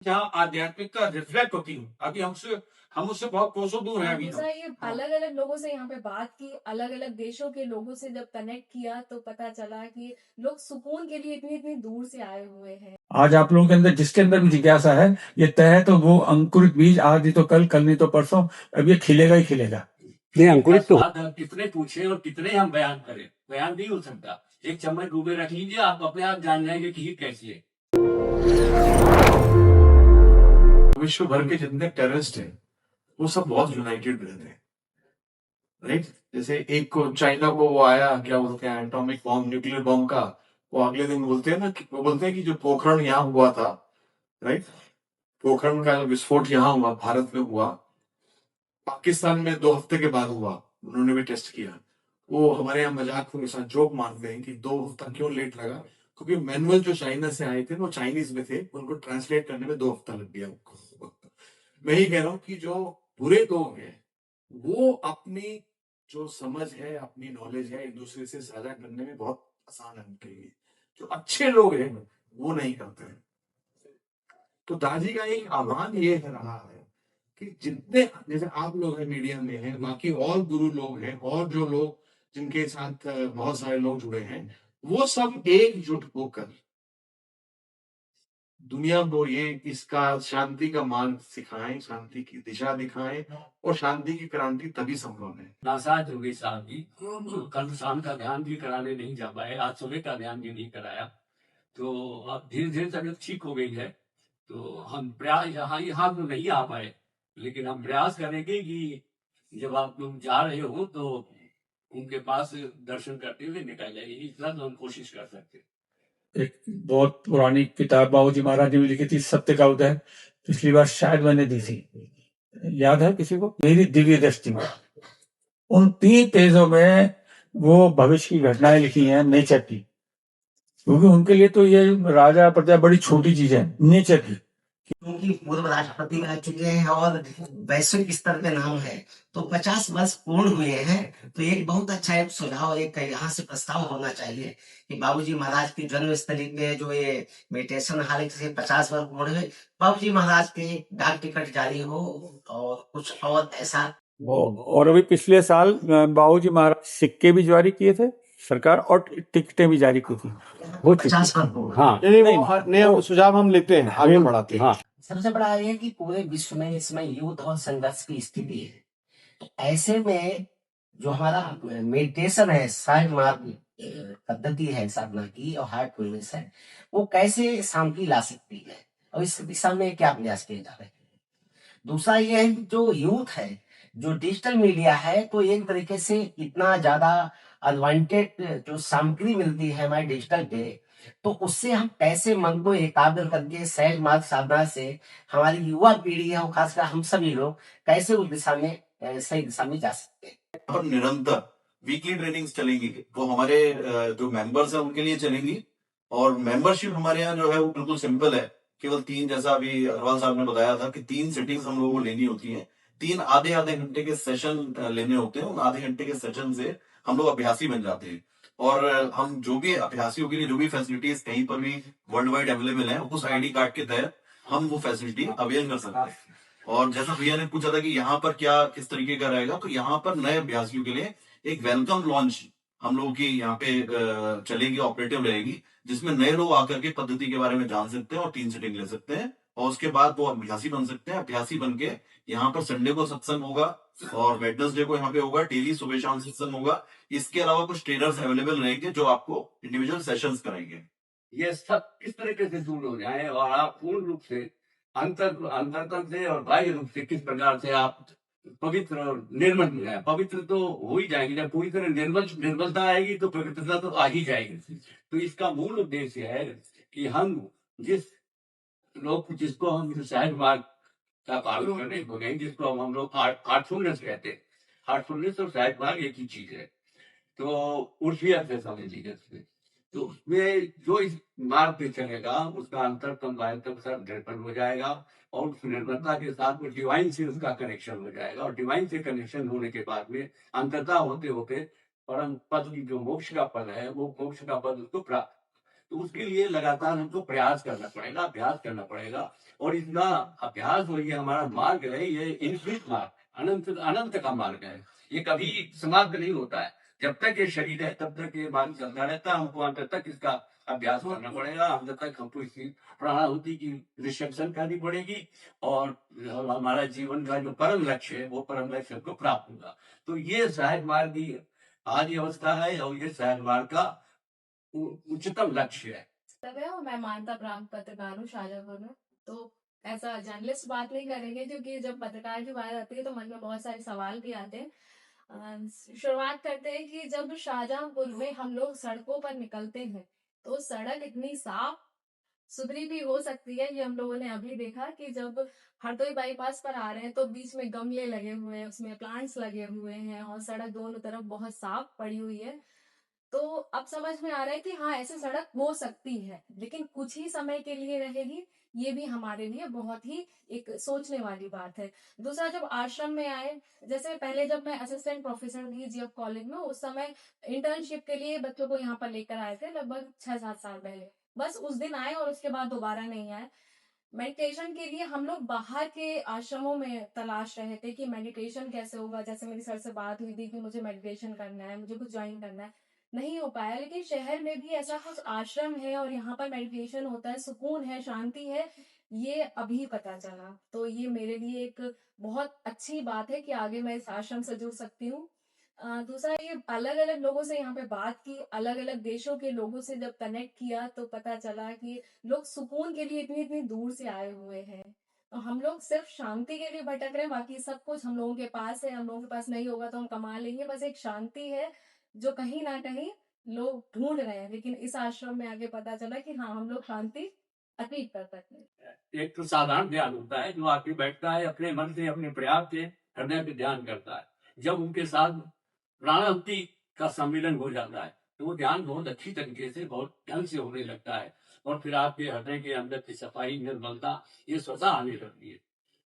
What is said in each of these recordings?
जहाँ आध्यात्मिकता रिफ्लेक्ट होती है। अभी हम उससे बहुत कोसों दूर हैं अभी तो। ये अलग अलग लोगों से यहाँ पे बात की, अलग अलग देशों के लोगों से जब कनेक्ट किया तो पता चला कि लोग सुकून के लिए इतनी इतनी दूर से आए हुए हैं। आज आप लोगों के अंदर जिसके अंदर भी जिज्ञासा है, ये तय है तो वो अंकुरित बीज आज नहीं तो कल, कल नहीं तो परसों, अब ये खिलेगा ही खिलेगा। नहीं, अंकुरित तो कितने पूछे और कितने हम बयान करें, बयान नहीं हो सकता। एक चम्मच डूबे रख लीजिए, आप अपने आप जान जाएंगे कि कैसी है। विश्व भर के जितने टेररिस्ट हैं वो सब बहुत यूनाइटेड रहते हैं, राइट। जैसे एक को चाइना को वो आया, क्या बोलते हैं, एटॉमिक बॉम्ब, न्यूक्लियर बॉम्ब का, वो अगले दिन बोलते हैं ना कि वो बोलते हैं कि जो पोखरण यहाँ हुआ था, राइट, पोखरण का विस्फोट यहाँ हुआ, भारत में हुआ, पाकिस्तान में 2 हफ्ते के बाद हुआ, उन्होंने भी टेस्ट किया। वो हमारे यहाँ मजाक के साथ जोक मारते हैं कि 2 हफ्ता क्यों लेट लगा, क्योंकि मैनुअल जो चाइना से आए थे वो चाइनीज में थे, उनको ट्रांसलेट करने में 2 हफ्ता लग गया उनको। मैं ही कह रहा हूँ कि जो बुरे लोग हैं वो अपनी जो समझ है, अपनी नॉलेज है, एक दूसरे से साझा करने में बहुत आसान है उनके लिए। जो अच्छे लोग हैं वो नहीं करते हैं। तो दादी का एक आह्वान ये रहा है कि जितने, जैसे आप लोग हैं मीडिया में हैं, बाकी और गुरु लोग हैं, और जो लोग जिनके साथ बहुत सारे लोग जुड़े हैं, वो सब एकजुट होकर दुनिया को ये इसका शांति का मार्ग सिखाएं, शांति की दिशा दिखाएं, और शांति की क्रांति तभी संभव है। नासाज हो गई साहब जी, कल शाम का ध्यान भी कराने नहीं जा पाए, आज सुबह का ध्यान भी नहीं कराया, तो अब धीरे धीरे तबियत ठीक हो गई है। तो हम प्रयास यहाँ तो नहीं आ पाए, लेकिन हम प्रयास करेंगे कि जब आप लोग जा रहे हो तो उनके पास दर्शन करते हुए निकल जाइए, इतना तो हम कोशिश कर सकते हैं। एक बहुत पुरानी किताब बाबूजी महाराज ने लिखी थी, सत्य का उदय, पिछली बार शायद मैंने दी थी, याद है किसी को? मेरी दिव्य दृष्टि में उन 3 पेजों में वो भविष्य की घटनाएं लिखी हैं नेचर की, क्योंकि उनके लिए तो ये राजा प्रजा बड़ी छोटी चीज है नेचर की। क्योंकि पूर्व राष्ट्रपति रह चुके हैं और वैश्विक स्तर पे नाम है, तो 50 वर्ष पूर्ण हुए हैं, तो एक बहुत अच्छा एक सुझाव एक यहाँ से प्रस्ताव होना चाहिए कि बाबूजी महाराज की जन्मस्थली पे जो ये मेडिटेशन हॉल से 50 वर्ष पूर्ण हुए, बाबूजी महाराज के डाक टिकट जारी हो और कुछ और ऐसा। और अभी पिछले साल बाबूजी महाराज सिक्के भी जारी किए थे सरकार, और टिकटें भी जारी की थी। वो 50 वर्ष पूर्ण। हाँ, नहीं, सुझाव हम लेते हैं, आगे बढ़ाते हैं। हाँ, सबसे बड़ा ये है कि पूरे विश्व में इस समय युद्ध और संघर्ष की स्थिति है, तो ऐसे में जो हमारा मेडिटेशन है, साइड मार्ग पद्धति है साधना की और हार्टफुलनेस है, वो कैसे शांति ला सकती है और इस दिशा में क्या प्रयास किए जा रहे हैं। दूसरा ये है कि जो यूथ है, जो डिजिटल मीडिया है, तो एक तरीके से इतना ज्यादा अनवांटेड जो सामग्री मिलती है हमारे डिजिटल पे, तो उससे हम कैसे मन को एकाग्र करके सहज मार्ग साधना से हमारी युवा पीढ़ी है और खासकर हम सभी लोग कैसे उस दिशा में सही दिशा में जा सकते हैं। और निरंतर वीकली ट्रेनिंग्स चलेंगी, वो हमारे जो मेंबर्स हैं उनके लिए चलेंगी। और मेंबरशिप हमारे यहाँ जो है वो बिल्कुल सिंपल है, केवल 3, जैसा अभी अग्रवाल साहब ने बताया था कि 3 सिटिंग्स हम लोगों को लेनी होती हैं, 3 आधे आधे घंटे के सेशन लेने होते हैं। उन आधे घंटे के सेशन से हम लोग अभ्यासी बन जाते हैं, और हम जो भी अभ्यासियों के लिए जो भी फैसिलिटीज कहीं पर भी वर्ल्ड वाइड अवेलेबल है, उस आईडी कार्ड के तहत हम वो फैसिलिटी अवेल कर सकते हैं। और जैसा भैया ने पूछा था कि यहाँ पर क्या किस तरीके का रहेगा, तो यहाँ पर नए अभ्यासियों के लिए एक वेलकम लॉन्च हम लोगों की यहाँ पे चलेगी, ऑपरेटिव रहेगी, जिसमें नए लोग आकर के पद्धति के बारे में जान सकते हैं और 3 सीटिंग ले सकते हैं, और उसके बाद वो अभ्यासी बन सकते हैं। अभ्यासी बन के यहाँ पर संडे को सत्संग होगा और वेडनेसडे को यहाँ पे होगा, डेली सुबह शाम सत्संग होगा। इसके अलावा कुछ ट्रेनर्स अवेलेबल रहेंगे जो आपको इंडिविजुअल सेशंस कराएंगे। ये सब किस तरीके से दूर हो जाए और आप पूर्ण रूप से अंतरतम से और बाह्य रूप से किस प्रकार से आप पवित्र और निर्मल हो जाए। पवित्र तो हो ही जाएंगे, जब पूरी तरह निर्मलता आएगी तो पवित्रता तो आ ही जाएगी। तो इसका मूल उद्देश्य है कि हम जिसको हम सहज मार्ग का पालन करने को गए, जिसको हम लोग हार्टफुलनेस कहते हैं। हार्टफुलनेस और सहज मार्ग एक ही चीज है, तो उर्फी अर्थ है समझ लीजिए। तो उसमें जो इस मार्ग पे चलेगा उसका अंतरतम बाह्यतम सब निर्भर हो जाएगा, और उस निर्भरता के साथ वो डिवाइन से उसका कनेक्शन हो जाएगा, और डिवाइन से कनेक्शन होने के बाद में अंततः होते होते परम पद की जो मोक्ष का पद है, वो मोक्ष का पद उसको प्राप्त तो उसके लिए लगातार हमको प्रयास करना पड़ेगा, अभ्यास करना पड़ेगा। और इतना अभ्यास और ये हमारा मार्ग है, ये इनफिनिट मार्ग, अनंत अनंत का मार्ग है। ये कभी समाप्त नहीं होता है। जब तक ये शरीर है तब तक ये मार्ग चलता रहता है। हमको अंत तक इसका अभ्यास करना पड़ेगा। अंत तक हमको इसकी प्राणाहुति की रिसेप्शन करनी पड़ेगी और हमारा जीवन का जो परम लक्ष्य है वो परम लक्ष्य को प्राप्त होगा। तो ये सहज मार्ग की आदि अवस्था है और ये सहज मार्ग का उच्चतम लक्ष्य है। तब है और मैं मानता ब्राह्म पत्रकार हूँ शाहजहांपुर में। तो ऐसा जर्नलिस्ट बात नहीं करेंगे, क्योंकि जब पत्रकार की बात आती है तो मन में बहुत सारे सवाल भी आते हैं। शुरुआत करते हैं कि जब शाहजहांपुर में हम लोग सड़कों पर निकलते हैं तो सड़क इतनी साफ सुथरी भी हो सकती है। ये हम लोगों ने अभी देखा कि जब हरदोई बाईपास पर आ रहे हैं तो बीच में गमले लगे हुए हैं, उसमें प्लांट्स लगे हुए हैं और सड़क दोनों तरफ बहुत साफ पड़ी हुई है। तो अब समझ में आ रहा है कि हाँ, ऐसे सड़क हो सकती है, लेकिन कुछ ही समय के लिए रहेगी। ये भी हमारे लिए बहुत ही एक सोचने वाली बात है। दूसरा, जब आश्रम में आए, जैसे पहले जब मैं असिस्टेंट प्रोफेसर थी जीएफ कॉलेज में, उस समय इंटर्नशिप के लिए बच्चों को यहाँ पर लेकर आए थे, लगभग 6-7 साल पहले। बस उस दिन आए और उसके बाद दोबारा नहीं आए। मेडिटेशन के लिए हम लोग बाहर के आश्रमों में तलाश रहे थे कि मेडिटेशन कैसे होगा। जैसे मेरी सर से बात हुई थी कि मुझे मेडिटेशन करना है, मुझे कुछ ज्वाइन करना है, नहीं हो पाया। लेकिन शहर में भी ऐसा कुछ आश्रम है और यहाँ पर मेडिटेशन होता है, सुकून है, शांति है, ये अभी पता चला। तो ये मेरे लिए एक बहुत अच्छी बात है कि आगे मैं इस आश्रम से जुड़ सकती हूँ। दूसरा, ये अलग अलग लोगों से यहाँ पे बात की, अलग अलग देशों के लोगों से जब कनेक्ट किया तो पता चला कि लोग सुकून के लिए इतनी इतनी दूर से आए हुए हैं। तो हम लोग सिर्फ शांति के लिए भटक रहे हैं, बाकी सब कुछ हम लोगों के पास है। हम लोगों के पास नहीं होगा तो हम कमा लेंगे, बस एक शांति है जो कहीं ना कहीं लोग ढूंढ रहे हैं। लेकिन इस आश्रम में आगे पता चला कि हाँ, हम लोग शांति अतीत कर सकते हैं। एक तो साधारण ध्यान होता है जो आके बैठता है, अपने मन से अपने प्रयास से हृदय पे ध्यान करता है। जब उनके साथ प्राणाहुति का सम्मिलन हो जाता है तो वो ध्यान बहुत अच्छी तरीके से, बहुत ढंग से होने लगता है और फिर आपके हृदय के अंदर की सफाई, निर्मलता ये स्वतः आने लगती है।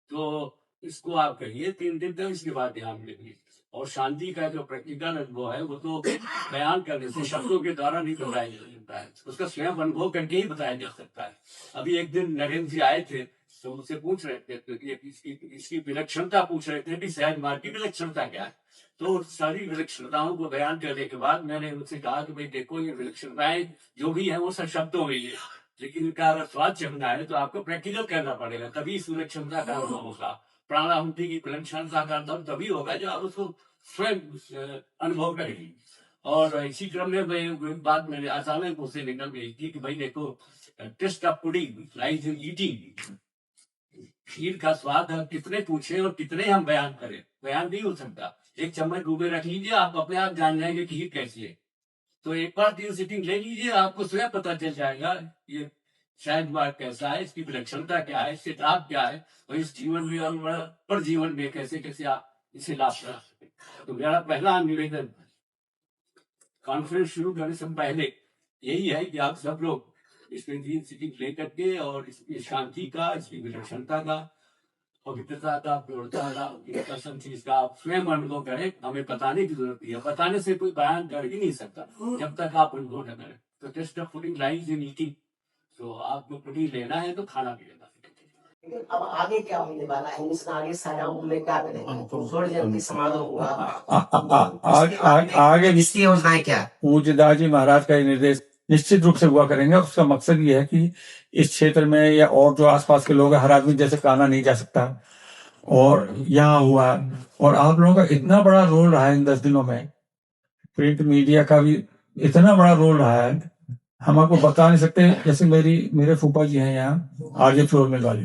तो इसको आप कहिए 3 दिन तक, इसके बाद ध्यान देंगे। और शांति का जो प्रैक्टिकल अनुभव है वो तो बयान करने से, शब्दों के द्वारा नहीं बताया जा सकता है, उसका स्वयं अनुभव करके ही बताया जा सकता है। अभी एक दिन नरेंद्र जी आए थे तो मुझसे पूछ रहे थे तो इसकी विलक्षणता पूछ रहे थे कि सहज मार्ग की विलक्षणता क्या है। तो सारी विलक्षणताओं को बयान करने के बाद मैंने उनसे कहा कि भाई देखो, ये विलक्षणताएं जो भी है वो सब शब्दों में ही है, लेकिन इनका अगर स्वाद चखना है तो आपको प्रैक्टिकल करना पड़ेगा, तभी इस विलक्षणता का अनुभव होगा। प्राणाहुति की विलक्षणता का अनुभव तभी होगा जो आप उसको स्वयं अनुभव करेंगे। और इसी क्रम में मैं बात मेरे अचानक मुझसे निकल गई थी कि भाई देखो, test of pudding lies in eating. खीर का स्वाद हम कितने पूछे और कितने हम बयान करें, बयान नहीं हो सकता। एक चम्मच डूबे रख लीजिए, आप अपने आप जान जाएंगे कि खीर कैसी है। तो एक बार 3 सीटिंग ले लीजिए, आपको स्वयं पता चल जाएगा ये शायद मार्ग कैसा है, इसकी विलक्षणता क्या है, इससे लाभ क्या है और इस जीवन में और पर जीवन में कैसे कैसे आप इसे लाभ करा सकते। तो मेरा पहला निवेदन कॉन्फ्रेंस शुरू करने से पहले यही है कि आप सब लोग इसमें 3 सीटिंग लेकर के और इसकी शांति का, इसकी विलक्षणता का, पवित्रता का, प्योरता का, कसम चीज का आप स्वयं अनुभव करें। हमें बताने की जरूरत है, बताने से कोई बयान कर ही नहीं सकता जब तक आप अनुभव न करें। तो test of pudding lies in eating. तो आपको पुडिंग लेना है तो खाना भी लेना है। लेकिन अब आगे क्या होने वाला है, इसमें आगे शाहजहांपुर में क्या करें? थोड़ी जल्दी समारोह होगा, आगे इसकी योजनाएं क्या है? पूज्यदास जी महाराज का ये निर्देश निश्चित रूप से हुआ करेंगे। उसका मकसद ये है कि इस क्षेत्र में या और जो आसपास के लोग हैं, हर आदमी जैसे काना नहीं जा सकता, और यहाँ हुआ। और आप लोगों का इतना बड़ा रोल रहा है इन 10 दिनों में, प्रिंट मीडिया का भी इतना बड़ा रोल रहा है, हम आपको बता नहीं सकते। जैसे मेरे फूफा जी हैं यहाँ आरजे फ्लोर मिल वाले,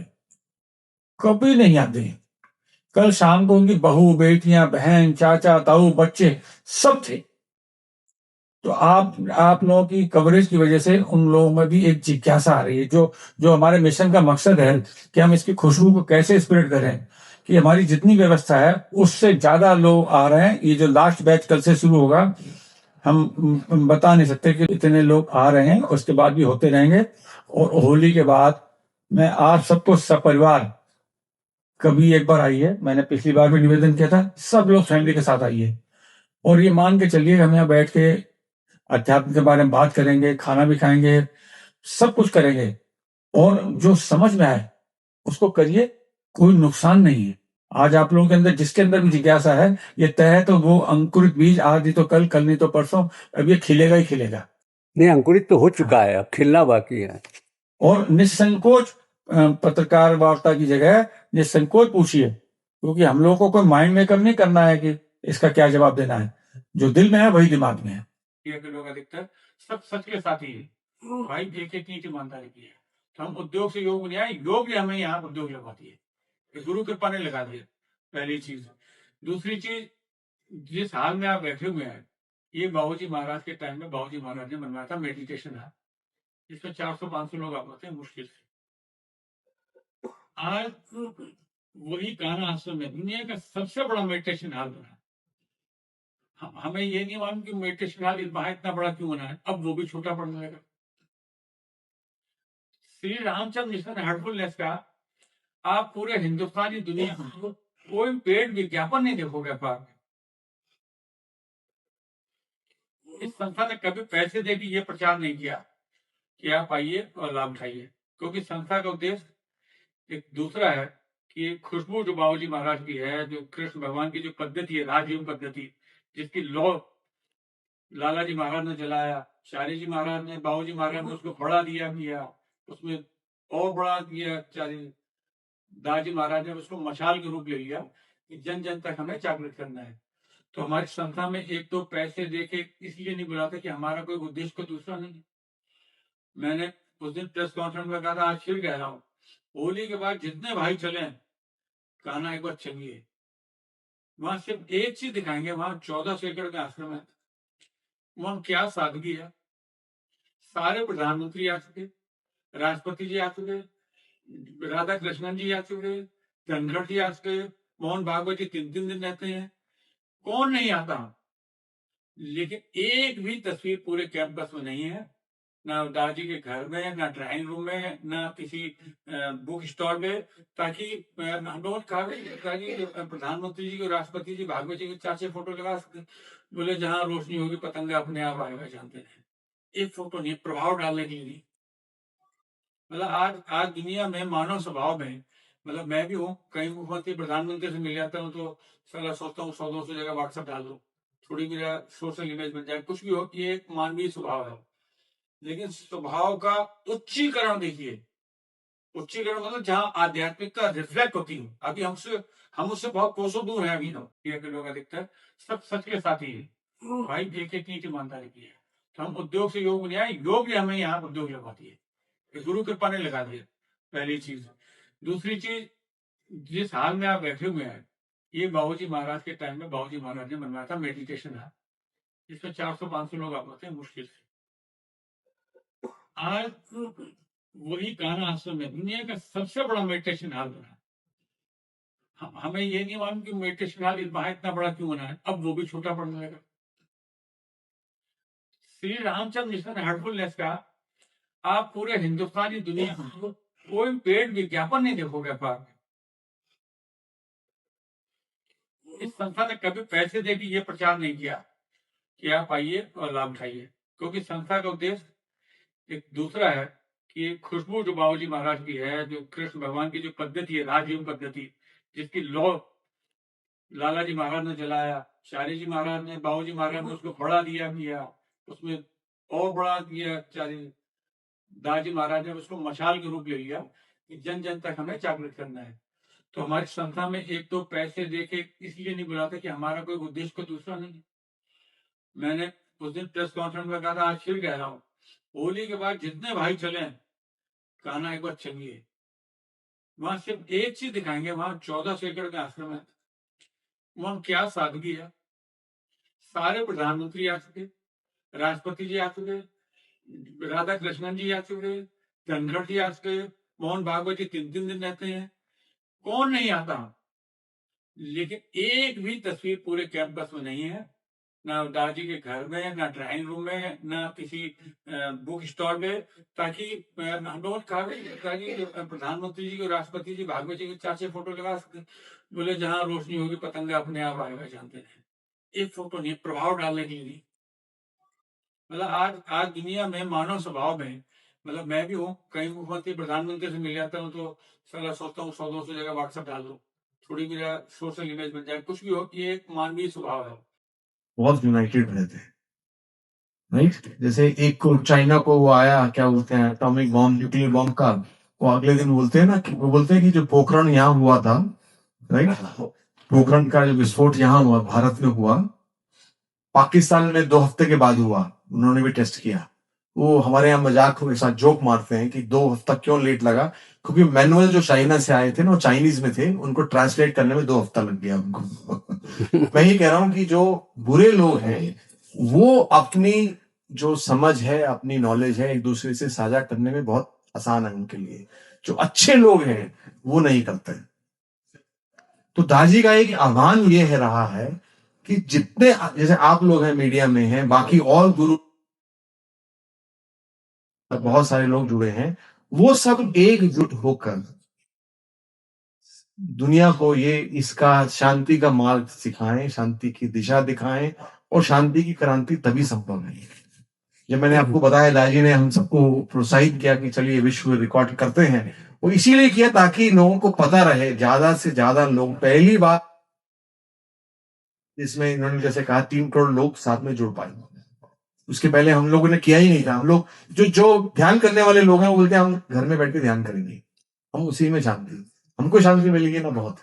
कभी नहीं आते। कल शाम को उनकी बहू, बेटियां, बहन, चाचा, ताऊ, बच्चे सब थे। तो आप लोगों की कवरेज की वजह से उन लोगों में भी एक जिज्ञासा आ रही है, जो हमारे मिशन का मकसद है कि हम इसकी खुशबू को कैसे स्प्रेड करें कि हमारी जितनी व्यवस्था है उससे ज्यादा लोग आ रहे हैं। ये जो लास्ट बैच कल से शुरू होगा, हम बता नहीं सकते कि इतने लोग आ रहे हैं, उसके बाद भी होते रहेंगे। और होली के बाद मैं आप सबको सपरिवार कभी एक बार आइए, मैंने पिछली बार भी निवेदन किया था, सब लोग फैमिली के साथ आइए और ये मान के चलिए हम यहाँ बैठ के अध्यात्म के बारे में बात करेंगे, खाना भी खाएंगे, सब कुछ करेंगे और जो समझ में आए उसको करिए, कोई नुकसान नहीं है। आज आप लोगों के अंदर जिसके अंदर भी जिज्ञासा है, ये तय है तो वो अंकुरित बीज आज नहीं तो कल नहीं तो परसों, अब ये खिलेगा ही खिलेगा। नहीं, अंकुरित तो हो चुका है, अब खिलना बाकी है। और निसंकोच पत्रकार वार्ता की जगह निसंकोच पूछिए, क्योंकि हम लोगों को कोई माइंड मेकअप नहीं करना है कि इसका क्या जवाब देना है। जो दिल में है वही दिमाग में है। ये लोग अधिकतर सब सच के साथ ही है भाई, एक एक ईंट ईमानदारी की है। तो हम उद्योग से योग नहीं आए, योग ने हमें यहाँ उद्योग लगा दिए, ये गुरु कृपा ने लगा दिया, पहली चीज। दूसरी चीज, जिस हाल में आप बैठे हुए हैं, ये बाबूजी महाराज के टाइम में बाबूजी महाराज ने बनवाया था मेडिटेशन हाल, जिसमें 400-500 लोग आप होते हैं मुश्किल से। आज वही कान्हा आश्रम में दुनिया का सबसे बड़ा मेडिटेशन हाल बना। हमें ये नहीं मालूम कि मेडिटेशन हॉल इतना बड़ा क्यों बना है, अब वो भी छोटा पड़ जाएगा। श्री रामचंद्र मिशन हेल्पफुलनेस का आप पूरे हिंदुस्तानी दुनिया में कोई पेड विज्ञापन नहीं देखोगे अखबार में। इस संस्था ने कभी पैसे दे के ये प्रचार नहीं किया कि आप आइए और लाभ उठाइए, क्योंकि संस्था का उद्देश्य एक दूसरा है कि खुशबू जो बाबूजी महाराज की है, जो कृष्ण भगवान की जो पद्धति है, राजयोग पद्धति, जिसकी लौ लाला जी महाराज ने जलाया, चारी जी महाराज ने, बाबूजी महाराज ने उसको बड़ा किया, उसमें और बड़ा किया, चारी दाजी महाराज ने उसको मशाल के रूप ले लिया कि जन जन तक हमें जागृत करना है। तो हमारी संस्था में एक तो पैसे देके इसलिए नहीं बुलाते कि हमारा कोई उद्देश्य को दूसरा नहीं। मैंने उस दिन प्रेस कॉन्फ्रेंस में कहा था, आज फिर कह रहा हूँ, होली के बाद जितने भाई चले कहना एक बार चलिए, वहां सिर्फ एक चीज दिखाएंगे, वहां 1400 एकड़ का आश्रम है, वहां क्या सादगी है। सारे प्रधानमंत्री आ चुके, राष्ट्रपति जी आ चुके, राधा कृष्णन जी आ चुके, धनखड़ जी आ चुके, मोहन भागवत जी 3-3 दिन रहते हैं, कौन नहीं आता। लेकिन एक भी तस्वीर पूरे कैंपस में नहीं है, ना दादी के घर में, ना ड्राइंग रूम में, ना किसी बुक स्टॉल में, ताकि हम लोग कहा ताकि प्रधानमंत्री जी को, राष्ट्रपति जी, भागवत जी के 4-6 फोटो लगा सकते, बोले जहां रोशनी होगी पतंगा अपने आप आएगा, जानते हैं। एक फोटो नहीं, प्रभाव डालने के लिए। मतलब आज दुनिया में मानव स्वभाव में, मतलब मैं भी हूँ, कहीं मुख्यमंत्री प्रधानमंत्री से मिल जाता हूँ तो साला सोचता हूँ 100-200 जगह व्हाट्सएप डाल दो, थोड़ी मेरा सोशल इमेज बन जाए, कुछ भी हो, ये एक मानवीय स्वभाव है। लेकिन स्वभाव का उच्चीकरण देखिए, उच्चीकरण मतलब जहाँ आध्यात्मिकता रिफ्लेक्ट होती है। अभी हम उससे बहुत कोसों दूर हैं अभी। तो ये लोग अधिकतर सब सच के साथ ही है भाई, एक एक ईंट ईमानदारी की है। तो हम उद्योग से योग नहीं आए, योग ने हमें यहाँ उद्योग लगा दिए, गुरु कृपा ने लगा दिया, पहली चीज। दूसरी चीज, जिस हाल में आप बैठे हुए हैं, ये बाबूजी महाराज के टाइम में बाबूजी महाराज ने बनवाया था मेडिटेशन हाल, जिसमें 400-500 लोग आप होते हैं मुश्किल से। आज वही कान्हा आश्रम में दुनिया का सबसे बड़ा मेडिटेशन हॉल बना। हमें ये नहीं मालूम कि मेडिटेशन हॉल इतना बड़ा क्यों बना है, अब वो भी छोटा पड़ जाएगा। श्री रामचंद्र मिशन हेल्पफुलनेस का आप पूरे हिंदुस्तानी दुनिया में कोई पेड विज्ञापन नहीं देखोगे अखबार में। इस संस्था ने कभी पैसे दे के ये प्रचार नहीं किया कि आप आइए और लाभ उठाइए, क्योंकि संस्था का उद्देश्य एक दूसरा है कि खुशबू जो बाबूजी महाराज की है, जो कृष्ण भगवान की जो पद्धति है, राजयोग पद्धति, जिसकी लौ लाला जी महाराज ने जलाया, चारी जी महाराज ने, बाबूजी महाराज ने उसको बड़ा किया, उसमें और बड़ा किया, चारी दाजी महाराज ने उसको मशाल के रूप ले लिया कि जन जन तक हमें जागृत करना है। तो हमारी संस्था में एक तो पैसे देके इसलिए नहीं बुलाते कि हमारा कोई उद्देश्य को दूसरा नहीं। मैंने उस दिन प्रेस कॉन्फ्रेंस में कहा था, आज फिर कह रहा हूँ, होली के बाद जितने भाई चले कहना एक बार चलिए, वहां सिर्फ एक चीज दिखाएंगे, वहां 1400 एकड़ का आश्रम है, वहां क्या सादगी है। सारे प्रधानमंत्री आ चुके, राष्ट्रपति जी आ चुके, राधा कृष्णन जी आ चुके, धनखड़ जी आ चुके, मोहन भागवत जी 3-3 दिन रहते हैं, कौन नहीं आता। लेकिन एक भी तस्वीर पूरे कैंपस में नहीं है, ना दादी के घर में, ना ड्राइंग रूम में, ना किसी बुक स्टॉल में, ताकि हम लोग कहा ताकि प्रधानमंत्री जी को, राष्ट्रपति जी, भागवत जी के 4-6 फोटो लगा सकते, बोले जहां रोशनी होगी पतंगा अपने आप आएगा, जानते हैं। एक फोटो नहीं, प्रभाव डालने के लिए। मतलब आज दुनिया में मानव स्वभाव में, मतलब मैं भी हूँ, कहीं मुख्यमंत्री प्रधानमंत्री से मिल जाता हूँ तो साला सोचता हूँ 100-200 जगह व्हाट्सएप डाल दूँ, थोड़ी मेरा सोशल इमेज बन जाए, कुछ भी हो, ये एक मानवीय स्वभाव है। बहुत यूनाइटेड रहते हैं, राइट? जैसे एक को चाइना को वो आया, क्या बोलते हैं, एटॉमिक बॉम्ब, न्यूक्लियर बॉम्ब का, वो अगले दिन बोलते हैं ना कि वो बोलते हैं कि जो पोखरण यहाँ हुआ था, राइट, पोखरण का जो विस्फोट यहाँ हुआ, भारत में हुआ, पाकिस्तान में 2 हफ्ते के बाद हुआ, उन्होंने भी टेस्ट किया। वो हमारे यहाँ मजाक के साथ जोक मारते हैं कि 2 हफ्ता क्यों लेट लगा, क्योंकि मैनुअल जो चाइना से आए थे ना, वो चाइनीज में थे, उनको ट्रांसलेट करने में 2 हफ्ता लग गया उनको। मैं ये कह रहा हूँ कि जो बुरे लोग हैं वो अपनी जो समझ है, अपनी नॉलेज है, एक दूसरे से साझा करने में बहुत आसान है उनके लिए। जो अच्छे लोग हैं वो नहीं करते। तो दाजी का एक आह्वान ये है रहा है कि जितने, जैसे आप लोग हैं, मीडिया में हैं, बाकी और गुरु बहुत सारे लोग जुड़े हैं, वो सब एकजुट होकर दुनिया को ये इसका शांति का मार्ग सिखाएं, शांति की दिशा दिखाएं, और शांति की क्रांति तभी संभव है। जब मैंने आपको बताया, दाजी ने हम सबको प्रोत्साहित किया कि चलिए विश्व रिकॉर्ड करते हैं, वो इसीलिए किया ताकि लोगों को पता रहे, ज्यादा से ज्यादा लोग, पहली बार इसमें इन्होंने जैसे कहा 3 करोड़ लोग साथ में जुड़ पाए। उसके पहले हम लोगों ने किया ही नहीं था। हम लोग जो ध्यान करने वाले लोग हैं वो बोलते हैं हम घर में बैठ के ध्यान करेंगे, हम उसी में शांति, हमको शांति मिलेगी ना बहुत।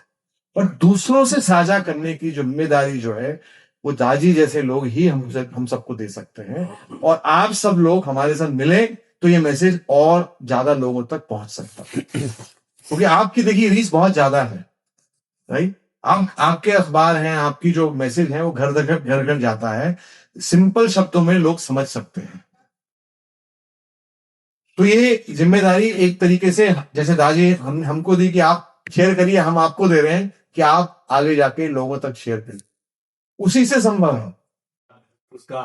पर दूसरों से साझा करने की जिम्मेदारी जो है वो दाजी जैसे लोग ही हम सबको दे सकते हैं, और आप सब लोग हमारे साथ मिले तो ये मैसेज और ज्यादा लोगों तक पहुंच सकता है। क्योंकि आपकी देखिए रीच बहुत ज्यादा है, राइट? आपके अखबार हैं, आपकी जो मैसेज है वो घर घर जाता है, सिंपल शब्दों में लोग समझ सकते हैं। तो ये जिम्मेदारी एक तरीके से जैसे दाजी हमको दी कि आप शेयर करिए, हम आपको दे रहे हैं कि आप आगे जाके लोगों तक शेयर करिए, उसी से संभव है। उसका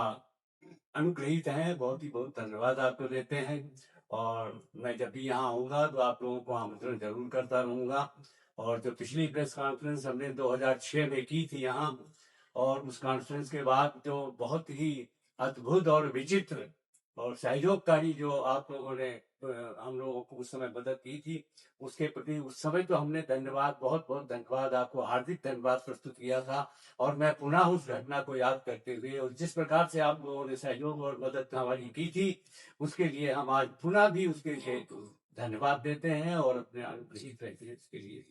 अनुग्रहित है, बहुत ही बहुत धन्यवाद आपको देते हैं। और मैं जब भी यहाँ आऊँगा तो आप लोगों को आमंत्रण जरूर करता रहूँगा। और जो पिछली प्रेस कॉन्फ्रेंस हमने 2006 में की थी यहाँ, और उस कॉन्फ्रेंस के बाद जो बहुत ही अद्भुत और विचित्र और सहयोगकारी जो आप लोगों ने हम लोगों को उस समय मदद की थी, उसके प्रति उस समय तो हमने धन्यवाद, बहुत बहुत धन्यवाद, आपको हार्दिक धन्यवाद प्रस्तुत किया था। और मैं पुनः उस घटना को याद करते हुए और जिस प्रकार से आप लोगों ने सहयोग और मदद हमारी की थी, उसके लिए हम आज पुनः भी उसके लिए धन्यवाद देते हैं और अपने अनुग्रहित रहते हैं इसके लिए।